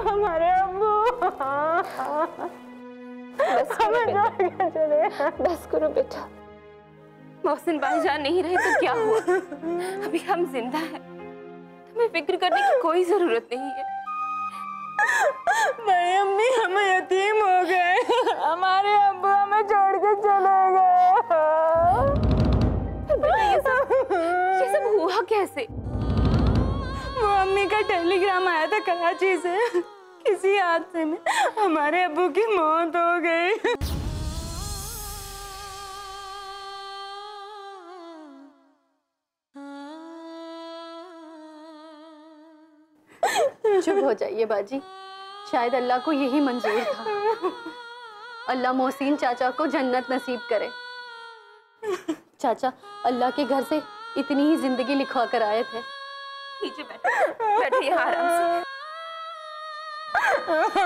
हमारे अब्बू। बस करो बेटा। मोहसिन भाईजान नहीं रहे तो क्या हुआ, अभी हम जिंदा हैं, तुम्हें फिक्र करने की कोई जरूरत नहीं है। बड़ी अम्मी हम यतीम हो गए, हमारे अब्बू हमें छोड़ के चले गए। बेटा ये सब हुआ कैसे? वो अम्मी का टेलीग्राम आया था कराची से, किसी हादसे में हमारे अब्बू की मौत हो गई। चुप हो जाइए बाजी, शायद अल्लाह को यही मंजूर था। अल्लाह मोहसिन चाचा को जन्नत नसीब करे। चाचा अल्लाह के घर से इतनी ही जिंदगी लिखवा कर आए थे। नीचे बैठो यहाँ आराम से।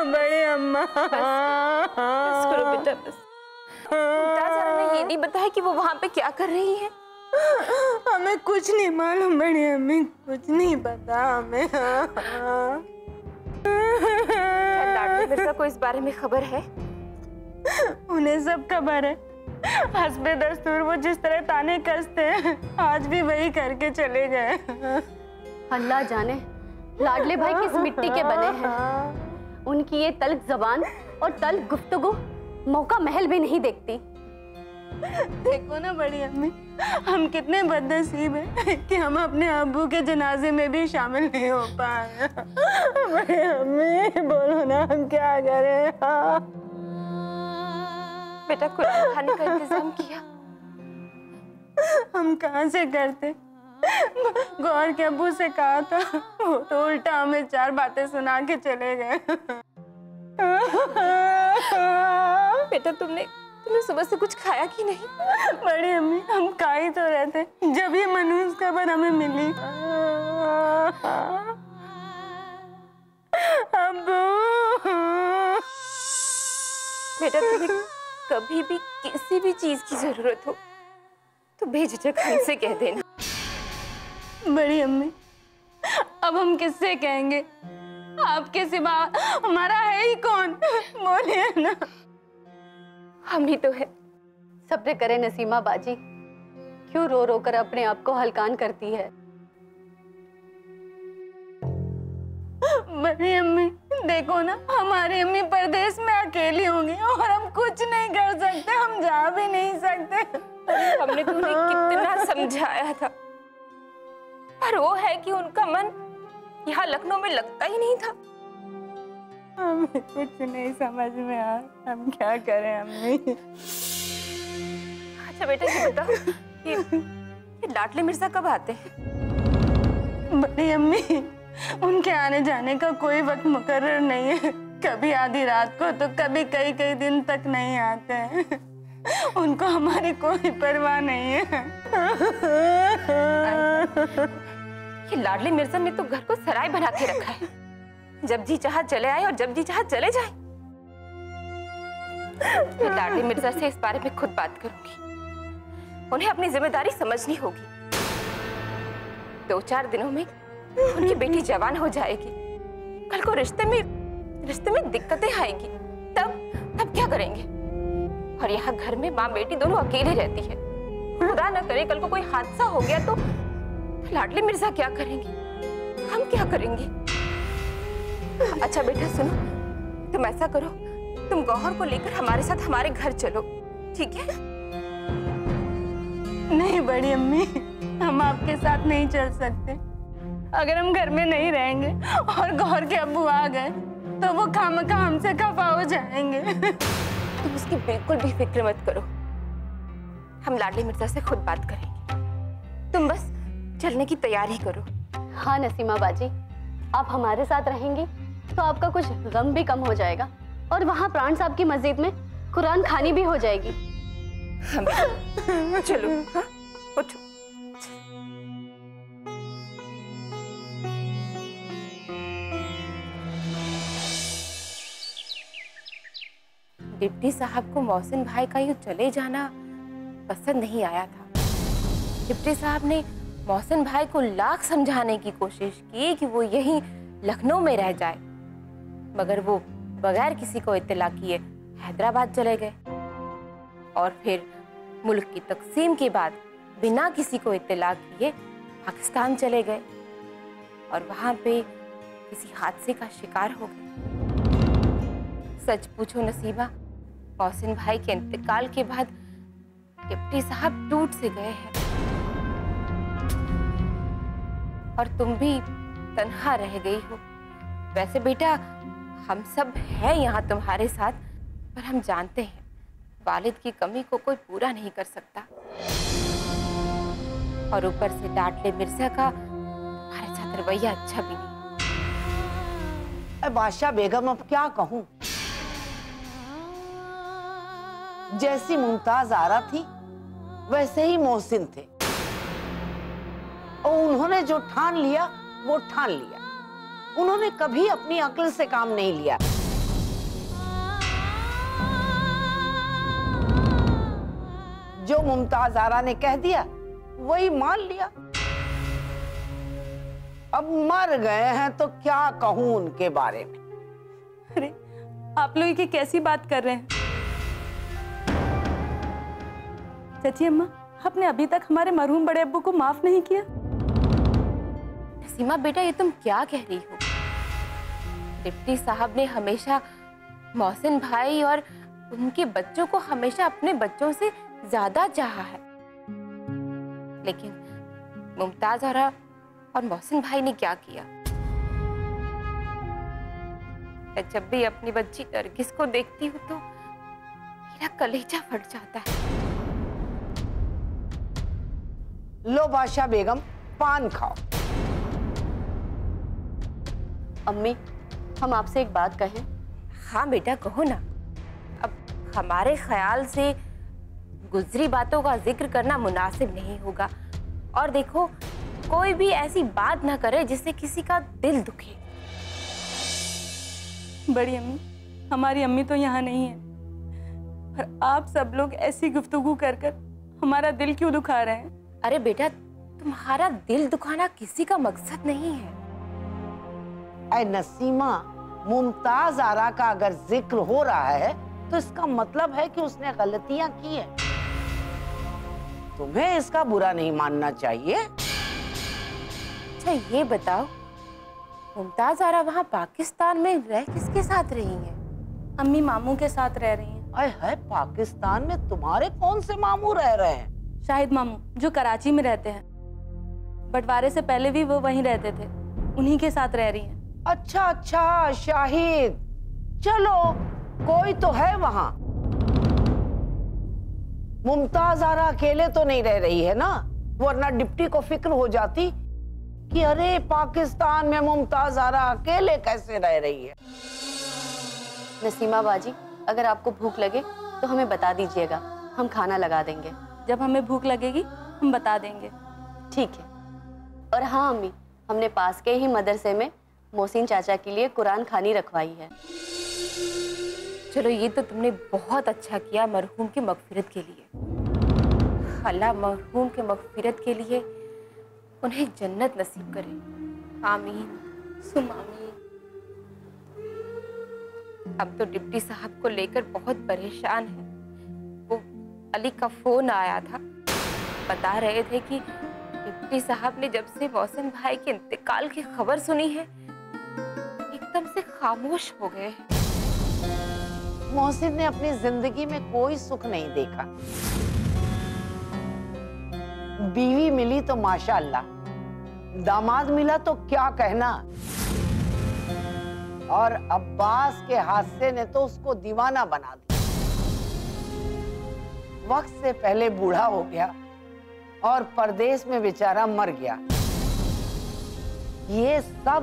बड़ी अम्मा बस करो बेटा बस। ताज़ा ने ये नहीं बताया कि वो वहाँ पे क्या कर रही है? हमें कुछ नहीं मालूम बड़ी अम्मी, कुछ नहीं पता हमें। लाडली मिर्जा को इस बारे में खबर है? उन्हें सब खबर है। हस्बे दस्तूर वो जिस तरह ताने कसते हैं, आज भी वही करके चले गए। अल्लाह जाने लाडले भाई किस मिट्टी के बने हैं। उनकी ये तल्ख जबान और तल्ख गुफ्तगू मौका महल भी नहीं देखती। देखो ना बड़ी अम्मी, हम कितने बदनसीब हैं कि हम अपने अब्बू के जनाजे में भी शामिल नहीं हो पाए। बड़ी अम्मी बोलो ना हम क्या करें। बेटा कुरान खाने का इंतजाम किया? हम कहाँ से करते, गौर के अब्बू से कहा था, वो तो उल्टा हमें 4 बातें सुना के चले गए। बेटा तुमने सुबह से कुछ खाया कि नहीं? बड़ी अम्मी हम खा ही तो रहते जब ये मनहूस खबर हमें मिली। अब्बू बेटा तुम्हें कभी भी किसी भी चीज की जरूरत हो तो बेझिझक हमसे कह देना। बड़ी अम्मी अब हम किससे कहेंगे, आपके सिवा हमारा है ही कौन, बोलिए ना। हम ही तो है। सब्र करे नसीमा बाजी, क्यों रो रो कर अपने आप को हलकान करती है। बड़ी अम्मी देखो ना, हमारी अम्मी परदेश में अकेली होंगी और हम कुछ नहीं कर सकते, हम जा भी नहीं सकते। हमने तुम्हें कितना समझाया था, पर वो है कि उनका मन यहाँ लखनऊ में लगता ही नहीं था। हमें कुछ नहीं समझ में आ, हम क्या करें अम्मी। अच्छा बेटा ये बताओ, ये लाडले मिर्जा कब आते हैं? बड़ी अम्मी उनके आने जाने का कोई वक्त मुकर्रर नहीं है, कभी आधी रात को तो कभी कई कई दिन तक नहीं आते हैं। उनको हमारी कोई परवाह नहीं है। ये लाडले मिर्जा ने तो घर को सराय बना के रखा है, जब जी चाहा चले आए और जब जी चाहा चले जाए। मैं लाडले मिर्जा से इस बारे में खुद बात करूंगी, उन्हें अपनी जिम्मेदारी समझनी होगी। 2-4 दिनों में उनकी बेटी जवान हो जाएगी, कल को रिश्ते में दिक्कतें आएगी, तब क्या करेंगे? और यहाँ घर में माँ बेटी दोनों अकेली रहती है, खुदा न करे कल को कोई हादसा हो गया तो लाडले मिर्जा क्या करेंगे, हम क्या करेंगे? अच्छा बेटा सुनो, तुम ऐसा करो, तुम गौहर को लेकर हमारे साथ हमारे घर चलो, ठीक है? नहीं बड़ी अम्मी, हम आपके साथ नहीं चल सकते। अगर हम घर में नहीं रहेंगे और गौहर के अब्बू आ गए तो वो खामखा हमसे खफा हो जाएंगे। तुम उसकी बिल्कुल भी फिक्र मत करो, हम लाडले मिर्जा से खुद बात करेंगे, तुम बस चलने की तैयारी करो। हाँ नसीमा बाजी, आप हमारे साथ रहेंगी तो आपका कुछ गम भी कम हो जाएगा और वहाँ प्राण साहब की मस्जिद में कुरान खानी भी हो जाएगी। चलो हाँ? उठो। डिप्टी साहब को मोहसिन भाई का यूं चले जाना पसंद नहीं आया था। डिप्टी साहब ने मोहसिन भाई को लाख समझाने की कोशिश की कि वो यहीं लखनऊ में रह जाए, मगर वो बगैर किसी को इत्तला किए हैदराबाद चले गए और फिर मुल्क की तकसीम के बाद बिना किसी को इत्तला किए पाकिस्तान चले गए और वहां पे किसी हादसे का शिकार हो गए। सच पूछो नसीबा, मोहसिन भाई के इंतकाल के बाद डिप्टी साहब टूट से गए हैं और तुम भी तन्हा रह गई हो। वैसे बेटा हम सब हैं यहाँ तुम्हारे साथ, पर हम जानते हैं वालिद की कमी को कोई पूरा नहीं कर सकता और ऊपर से डांटले मिर्जा का तुम्हारे साथ रवैया अच्छा भी नहीं। बादशाह बेगम अब क्या कहूं, जैसी मुमताज आरा थी वैसे ही मोहसिन थे और उन्होंने जो ठान लिया वो ठान लिया। उन्होंने कभी अपनी अक्ल से काम नहीं लिया। जो मुमताज आरा ने कह दिया वही मान लिया। अब मर गए हैं तो क्या कहूं उनके बारे में। अरे आप लोग ये कैसी बात कर रहे हैं? चाची अम्मा, आपने अभी तक हमारे मरहूम बड़े अब्बू को माफ नहीं किया। सीमा बेटा, ये तुम क्या कह रही हो? डिप्टी साहब ने हमेशा मोहसिन भाई और उनके बच्चों को हमेशा अपने बच्चों से ज्यादा चाहा है, लेकिन मुमताज और मोहसिन भाई ने क्या किया? मैं जब भी अपनी बच्ची नरगिस को देखती हूँ तो मेरा कलेजा फट जाता है। लो बादशाह बेगम, पान खाओ। अम्मी, हम आपसे एक बात कहें? हाँ बेटा कहो ना। अब हमारे ख्याल से गुजरी बातों का जिक्र करना मुनासिब नहीं होगा और देखो कोई भी ऐसी बात ना करे जिससे किसी का दिल दुखे। बड़ी अम्मी, हमारी अम्मी तो यहाँ नहीं है, पर आप सब लोग ऐसी गुफ्तगू कर कर हमारा दिल क्यों दुखा रहे हैं? अरे बेटा, तुम्हारा दिल दुखाना किसी का मकसद नहीं है। ऐ नसीमा, मुमताज आरा का अगर जिक्र हो रहा है तो इसका मतलब है कि उसने गलतियां की है। तुम्हें इसका बुरा नहीं मानना चाहिए। अच्छा ये बताओ, मुमताज आरा वहाँ पाकिस्तान में रह किसके साथ रही हैं? अम्मी मामू के साथ रह रही हैं। अरे है, पाकिस्तान में तुम्हारे कौन से मामू रह रहे हैं? शाहिद मामू जो कराची में रहते हैं, बंटवारे से पहले भी वो वहीं रहते थे, उन्हीं के साथ रह रही हैं। अच्छा अच्छा, शाहिद, चलो कोई तो है वहां। मुमताज आरा अकेले तो नहीं रह रही है ना, वरना डिप्टी को फिक्र हो जाती कि अरे पाकिस्तान में मुमताज आरा अकेले कैसे रह रही है। नसीमा बाजी, अगर आपको भूख लगे तो हमें बता दीजिएगा, हम खाना लगा देंगे। जब हमें भूख लगेगी हम बता देंगे। ठीक है। और हाँ अम्मी, हमने पास के ही मदरसे में मोहसिन चाचा के लिए कुरान खानी रखवाई है। चलो ये तो तुमने बहुत अच्छा किया मरहूम की मगफिरत के लिए। अल्लाह मरहूम के मगफिरत के लिए उन्हें जन्नत नसीब करे। आमीन सुम आमीन। अब तो डिप्टी साहब को लेकर बहुत परेशान है। वो अली का फोन आया था, बता रहे थे कि डिप्टी साहब ने जब से मोहसिन भाई के इंतकाल की खबर सुनी है एकदम से खामोश हो गए हैं। मोहसिन ने अपनी जिंदगी में कोई सुख नहीं देखा। बीवी मिली तो माशाअल्लाह, दामाद मिला तो क्या कहना, और अब्बास के हादसे ने तो उसको दीवाना बना दिया। वक्त से पहले बूढ़ा हो गया और परदेश में बेचारा मर गया। ये सब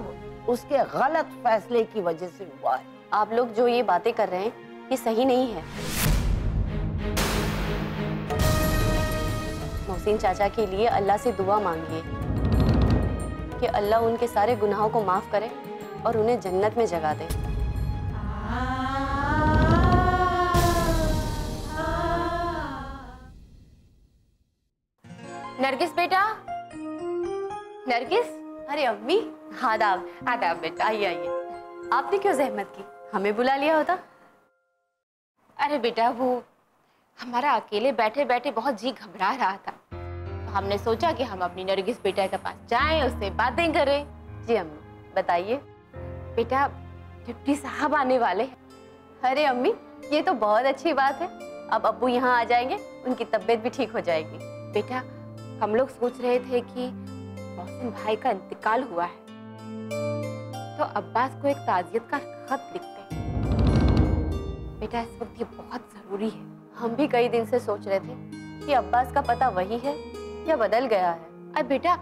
उसके गलत फैसले की वजह से हुआ है। आप लोग जो ये बातें कर रहे हैं ये सही नहीं है। मोहसिन चाचा के लिए अल्लाह से दुआ मांगिए कि अल्लाह उनके सारे गुनाहों को माफ करे और उन्हें जन्नत में जगह दे। नरगिस बेटा, नरगिस। अरे अम्मी, आदाब। आदाब बेटा। आइए आइए। आपने क्यों जहमत की, हमें बुला लिया होता। अरे बेटा, वो हमारा अकेले बैठे बैठे बहुत जी घबरा रहा था, तो हमने सोचा कि हम अपनी नरगिस बेटा के पास जाएं, उससे बातें करें। जी अम्मी बताइए। बेटा, डिप्टी साहब आने वाले हैं। अरे अम्मी, ये तो बहुत अच्छी बात है। अब अब्बू यहाँ आ जाएंगे, उनकी तबीयत भी ठीक हो जाएगी। बेटा, हम लोग सोच रहे थे कि मोहसिन भाई का इंतकाल हुआ है, तो अब्बास को एक ताज़ियत का खत लिखते हैं। बेटा, इस वक्त ये बहुत जरूरी है। हम भी कई दिन से सोच रहे थे कि अब्बास का पता वही है या बदल गया है। अब बेटा,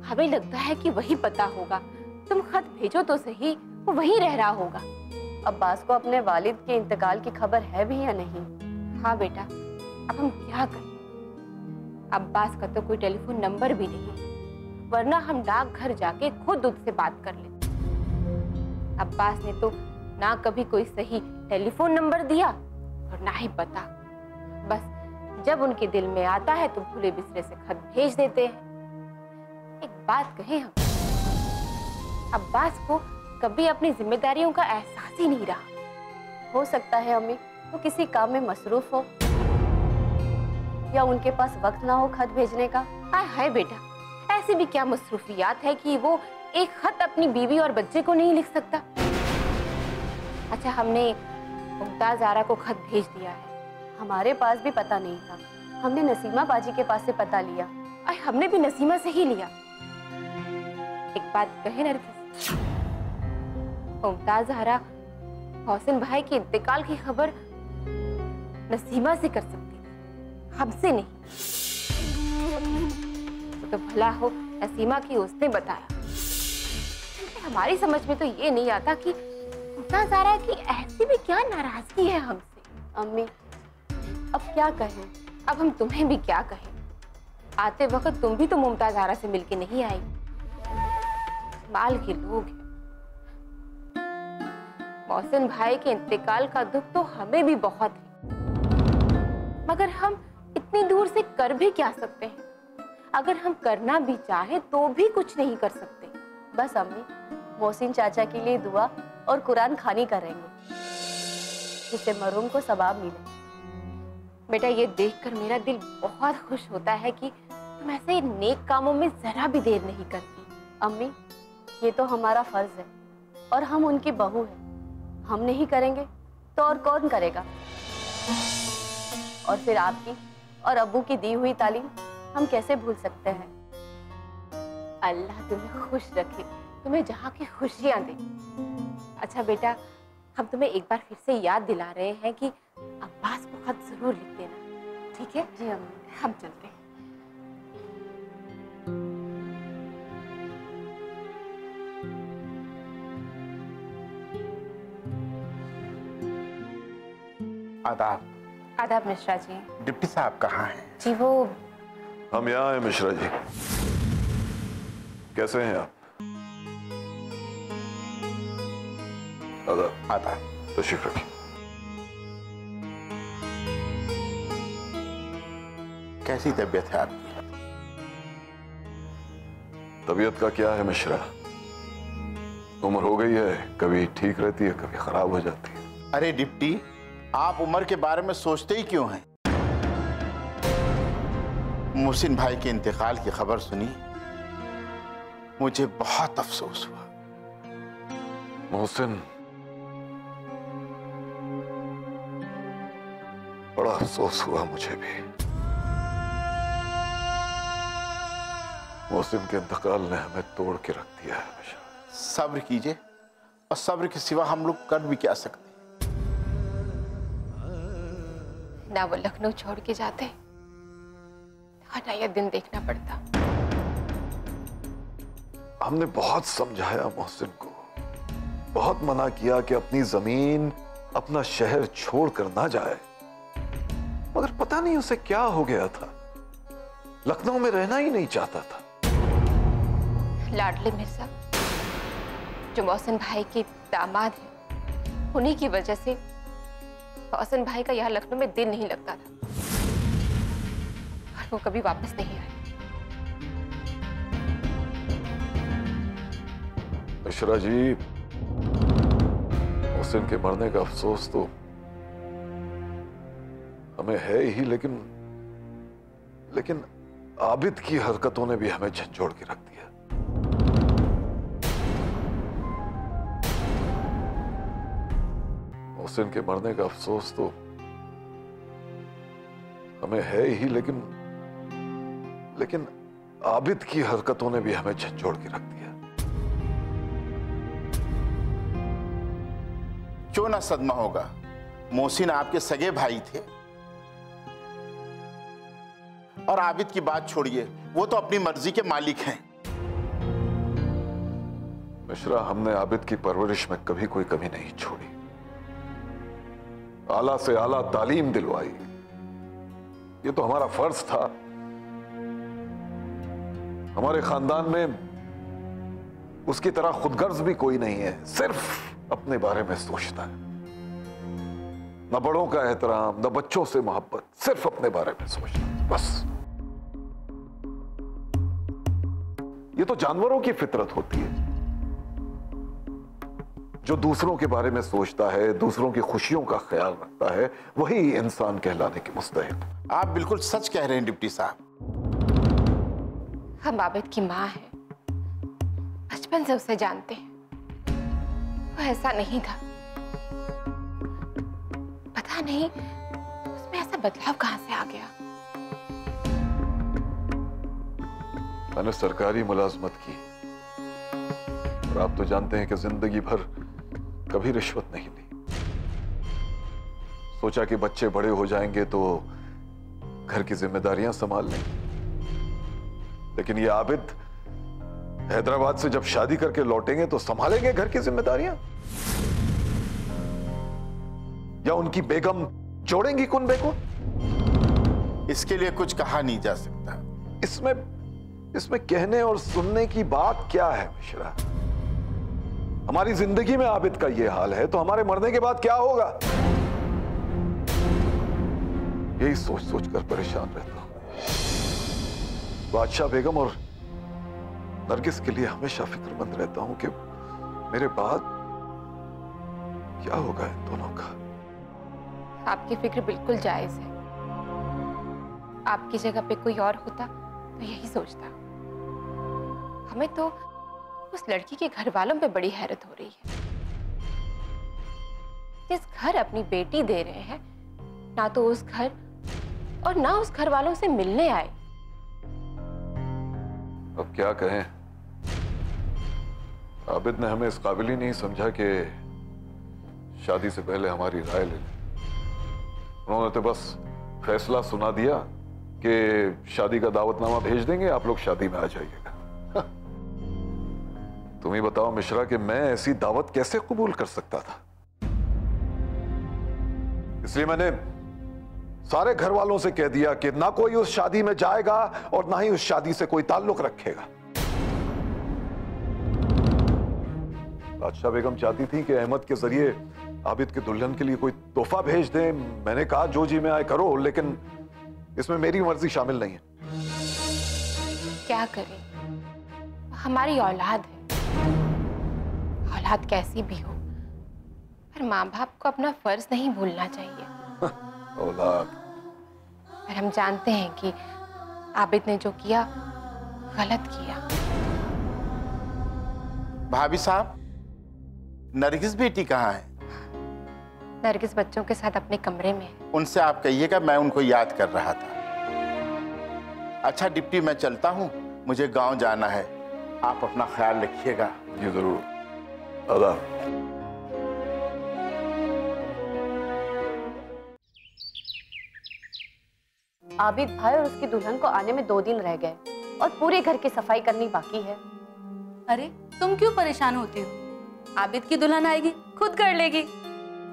हमें लगता है कि वही पता होगा। तुम खत भेजो तो सही, वो वहीं रह रहा होगा। अब्बास को अपने वालिद के इंतकाल की खबर है भी या नहीं? हाँ बेटा, अब हम क्या करें? अब्बास का तो कोई टेलीफोन नंबर भी नहीं है, वरना हम डाक घर जाके खुद उससे बात कर लेते। अब्बास ने तो ना कभी कोई सही टेलीफोन नंबर दिया और ना ही पता। बस जब उनके दिल में आता है तो भूले बिसरे से खत भेज देते हैं। एक बात कहें हम, अब्बास को कभी अपनी जिम्मेदारियों का एहसास ही नहीं रहा। हो सकता है अम्मी वो किसी काम में मसरूफ हो, या उनके पास वक्त ना हो खत भेजने का। हाय हाय बेटा, ऐसी भी क्या मसरूफियात है कि वो एक खत अपनी बीवी और बच्चे को नहीं लिख सकता? अच्छा, हमने मुमताज आरा को खत भेज दिया है। हमारे पास भी पता नहीं था, हमने नसीमा बाजी के पास से पता लिया। अरे हमने भी नसीमा से ही लिया। एक बात कहे नरगिस, मुमताज आरा मोहसिन भाई के इंतकाल की खबर नसीमा से कर सकती थी, हमसे नहीं। तो भला हो नसीमा की उसने बताया। हमारी समझ में तो ये नहीं आता कि मुमताज आरा की ऐसी भी क्या नाराजगी है हमसे। अम्मी अब क्या कहें? अब हम तुम्हें भी क्या कहें? आते वक्त तुम भी तो मुमताज आरा से मिलके नहीं आई। माल के लोग हैं। मोहसिन भाई के इंतकाल का दुख तो हमें भी बहुत है, मगर हम इतनी दूर से कर भी क्या सकते हैं? अगर हम करना भी चाहे तो भी कुछ नहीं कर सकते। बस अम्मी मोहसिन चाचा के लिए दुआ और कुरान खानी करेंगे, जिससे मरहूम को सवाब मिले। बेटा, ये देखकर मेरा दिल बहुत खुश होता है कि तुम ऐसे नेक कामों में जरा भी देर नहीं करती। अम्मी ये तो हमारा फर्ज है और हम उनकी बहू हैं। हम नहीं करेंगे तो और कौन करेगा? और फिर आपकी और अब्बू की दी हुई तालीम हम कैसे भूल सकते हैं? अल्लाह तुम्हें खुश रखे, तुम्हें जहाँ की खुशियाँ दे। अच्छा बेटा, हम तुम्हें एक बार फिर से याद दिला रहे हैं कि अब्बास को खत जरूर लिख देना, ठीक है? जी अम्मी, हम चलते हैं। आदाब। आदाब मिश्रा जी। डिप्टी साहब कहाँ हैं? जी वो हम यहाँ हैं मिश्रा जी। कैसे हैं आप? आदाब। आदाब। तशरीफ रखिए। कैसी तबीयत है आपकी? तबीयत का क्या है मिश्रा, उम्र हो गई है, कभी ठीक रहती है कभी खराब हो जाती है। अरे डिप्टी, आप उम्र के बारे में सोचते ही क्यों हैं? मोहसिन भाई के इंतकाल की खबर सुनी, मुझे बहुत अफसोस हुआ। मोहसिन, बड़ा अफसोस हुआ मुझे भी। मोहसिन के इंतकाल ने हमें तोड़ के रख दिया है मिश्रा। सब्र कीजिए, और सब्र के सिवा हम लोग कर भी क्या सकते? ना वो लखनऊ छोड़ के जाते, ना ये दिन देखना पड़ता। हमने बहुत समझाया मोहसिन को, बहुत मना किया कि अपनी जमीन अपना शहर छोड़कर ना जाए, मगर पता नहीं उसे क्या हो गया था, लखनऊ में रहना ही नहीं चाहता था। लाडले मिर्जा जो मोहसिन भाई के दामाद हैं, उन्हीं की वजह से मोहसिन भाई का यहाँ लखनऊ में दिल नहीं लगता था और वो कभी वापस नहीं आए। मिश्रा जी, मोहसिन के मरने का अफसोस तो हमें है ही, लेकिन आबिद की हरकतों ने भी हमें झंझोड़ के रख दिया। मोहसिन के मरने का अफसोस तो हमें है ही, लेकिन आबिद की हरकतों ने भी हमें झंझोड़ के रख दिया। क्यों ना सदमा होगा, मोहसिन आपके सगे भाई थे। और आबिद की बात छोड़िए, वो तो अपनी मर्जी के मालिक हैं। मिश्रा, हमने आबिद की परवरिश में कभी कोई कमी नहीं छोड़ी। आला से आला तालीम दिलवाई, ये तो हमारा फर्ज था। हमारे खानदान में उसकी तरह खुदगर्ज भी कोई नहीं है, सिर्फ अपने बारे में सोचता है। न बड़ों का एहतराम, न बच्चों से मोहब्बत, सिर्फ अपने बारे में सोचता है, बस। ये तो जानवरों की फितरत होती है। जो दूसरों के बारे में सोचता है, दूसरों की खुशियों का ख्याल रखता है, वही इंसान कहलाने के मुस्तहिक। आप बिल्कुल सच कह रहे हैं डिप्टी साहब। हम आबिद की माँ हैं, बचपन से उसे जानते हैं। वो ऐसा नहीं था, पता नहीं उसमें ऐसा बदलाव कहां से आ गया। मैंने सरकारी मुलाजमत की और आप तो जानते हैं कि जिंदगी भर कभी रिश्वत नहीं ली। सोचा कि बच्चे बड़े हो जाएंगे तो घर की जिम्मेदारियां संभाल लेंगे, लेकिन ये आबिद हैदराबाद से जब शादी करके लौटेंगे तो संभालेंगे घर की जिम्मेदारियां, या उनकी बेगम जोड़ेंगी कुनबे को? इसके लिए कुछ कहा नहीं जा सकता। इसमें कहने और सुनने की बात क्या है मिश्रा? हमारी जिंदगी में आबिद का ये हाल है तो हमारे मरने के बाद क्या होगा? यही सोच सोच कर परेशान रहता हूं। बादशाह बेगम और नरगिस के लिए हमेशा फिक्रमंद रहता हूं कि मेरे बाद क्या होगा इन दोनों का। आपकी फिक्र बिल्कुल जायज है। आपकी जगह पे कोई और होता तो यही सोचता। हमें तो उस लड़की के घर वालों पे बड़ी हैरत हो रही है। जिस घर अपनी बेटी दे रहे हैं, ना तो उस घर और ना उस घर वालों से मिलने आए। अब क्या कहें, आबिद ने हमें इस काबिल ही नहीं समझा कि शादी से पहले हमारी राय ले लें। उन्होंने तो बस फैसला सुना दिया कि शादी का दावतनामा भेज देंगे, आप लोग शादी में आ जाइएगा। तुम ही बताओ मिश्रा कि मैं ऐसी दावत कैसे कबूल कर सकता था? इसलिए मैंने सारे घर वालों से कह दिया कि ना कोई उस शादी में जाएगा और ना ही उस शादी से कोई ताल्लुक रखेगा। बादशाह बेगम चाहती थी कि अहमद के जरिए आबिद के दुल्हन के लिए कोई तोहफा भेज दें। मैंने कहा जो जी में आए करो, लेकिन इसमें मेरी मर्जी शामिल नहीं है। क्या करें, हमारी औलाद है। औलाद कैसी भी हो, पर माँ बाप को अपना फर्ज नहीं भूलना चाहिए। औलाद, पर हम जानते हैं कि आबिद ने जो किया गलत किया। भाभी साहब, नरगिस बेटी कहाँ है? नरगिस बच्चों के साथ अपने कमरे में है। उनसे आप कहिएगा मैं उनको याद कर रहा था। अच्छा डिप्टी, मैं चलता हूँ, मुझे गांव जाना है। आप अपना ख्याल रखिएगा। जी जरूर। आदाब। आबिद भाई और उसकी दुल्हन को आने में 2 दिन रह गए और पूरे घर की सफाई करनी बाकी है। अरे तुम क्यों परेशान होती हो? आबिद की दुल्हन आएगी, खुद कर लेगी।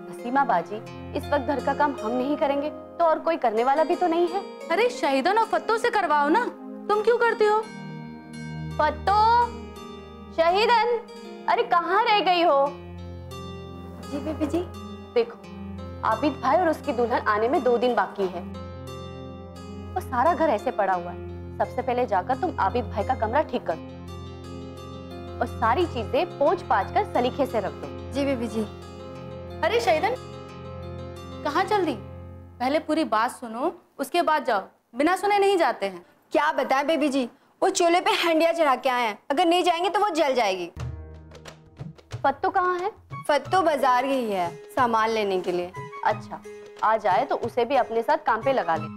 वसीमा बाजी, इस वक्त घर का काम हम नहीं करेंगे तो और कोई करने वाला भी तो नहीं है। अरे शहीदन और फत्तों से करवाओ ना, तुम क्यों करती हो? फत्तो, शहीदन, अरे कहाँ रह गई हो? जी बीबी जी। देखो, आबिद भाई और उसकी दुल्हन आने में 2 दिन बाकी है और सारा घर ऐसे पड़ा हुआ है। सबसे पहले जाकर तुम आबिद भाई का कमरा ठीक कर और सारी चीजें पोंछ पाछ कर सलीके से रख दो। जी बीबी जी। अरे शहीदन, कहाँ चल दी? पहले पूरी बात सुनो, उसके बाद जाओ। बिना सुने नहीं जाते हैं। क्या बताएं बेबी जी, वो चूल्हे पे हंडिया चढ़ा के आए हैं। अगर नहीं जाएंगे तो वो जल जाएगी। फत्तू कहाँ है? फत्तू बाजार गई है सामान लेने के लिए। अच्छा, आ जाए तो उसे भी अपने साथ काम पे लगा ले।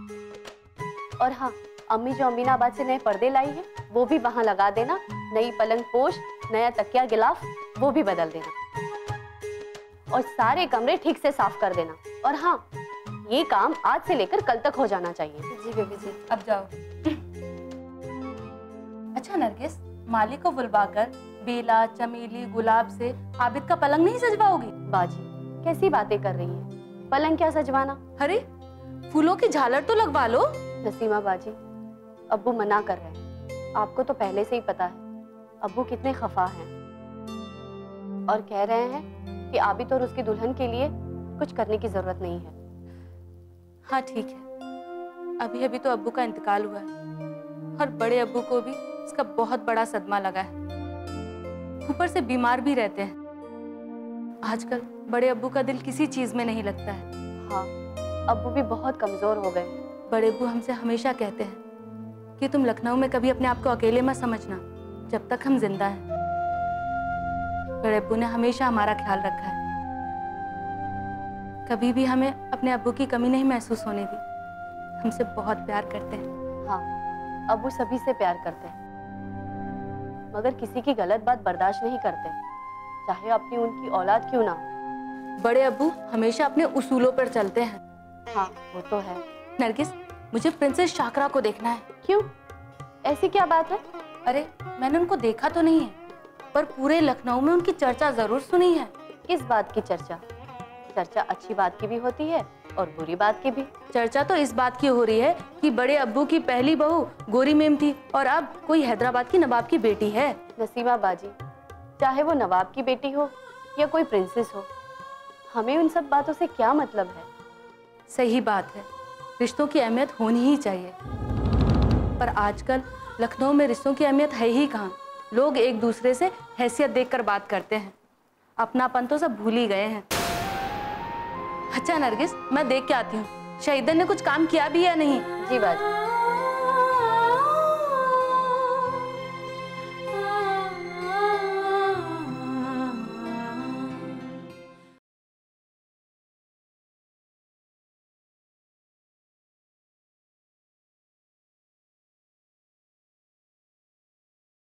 और हाँ, अम्मी जो अमीनाबाद से नए पर्दे लाई है वो भी वहाँ लगा देना। नई पलंग पोश, नया तकिया गिलाफ वो भी बदल देना। और सारे कमरे ठीक से साफ कर देना। और हाँ, ये काम आज से लेकर कल तक हो जाना चाहिए। जी बेबी जी। अब जाओ। अच्छा नरगिस, माली को बुलवाकर बेला, चमेली, गुलाब से आबिद का पलंग नहीं सजवाओगी? बाजी कैसी बातें कर रही है? पलंग क्या सजवाना? अरे फूलों की झालर तो लगवा लो। नसीमा बाजी, अब्बू मना कर रहे हैं। आपको तो पहले से ही पता है अब्बू कितने खफा हैं और कह रहे हैं कि आबिद और उसकी दुल्हन के लिए कुछ करने की जरूरत नहीं है। हाँ ठीक है, अभी अभी तो अब्बू का इंतकाल हुआ है और बड़े अब्बू को भी इसका बहुत बड़ा सदमा लगा है। ऊपर से बीमार भी रहते हैं। आजकल बड़े अब्बू का दिल किसी चीज में नहीं लगता है। हाँ, अब्बू भी बहुत कमजोर हो गए हैं। बड़े अब्बू हमसे हमेशा कहते हैं कि तुम लखनऊ में कभी अपने आप को अकेले मत समझना जब तक हम जिंदा हैं। बड़े अब्बू ने हमेशा हमारा ख्याल रखा है, कभी भी हमें अपने अब्बू की कमी नहीं महसूस होने दी। हमसे बहुत प्यार करते हैं। हाँ, अब्बू सभी से प्यार करते हैं, मगर किसी की गलत बात बर्दाश्त नहीं करते, चाहे अपनी उनकी औलाद क्यों ना हो। बड़े अब्बू हमेशा अपने उसूलों पर चलते हैं। हाँ वो तो है। नरगिस, मुझे प्रिंसेस शाकरा को देखना है। क्यों, ऐसी क्या बात है? अरे मैंने उनको देखा तो नहीं है, पर पूरे लखनऊ में उनकी चर्चा जरूर सुनी है। किस बात की चर्चा? चर्चा अच्छी बात की भी होती है और बुरी बात की भी। चर्चा तो इस बात की हो रही है कि बड़े अब्बू की पहली बहू गोरी मेम थी और अब कोई हैदराबाद की नवाब की बेटी है। नसीमा बाजी, चाहे वो नवाब की बेटी हो या कोई प्रिंसेस हो, हमें उन सब बातों से क्या मतलब है? सही बात है, रिश्तों की अहमियत होनी ही चाहिए, पर आजकल लखनऊ में रिश्तों की अहमियत है ही कहाँ। लोग एक दूसरे से हैसियत देखकर बात करते हैं, अपनापन तो सब भूल ही गए हैं। अच्छा नरगिस, मैं देख के आती हूँ शहीदन ने कुछ काम किया भी या नहीं। जी बाजी।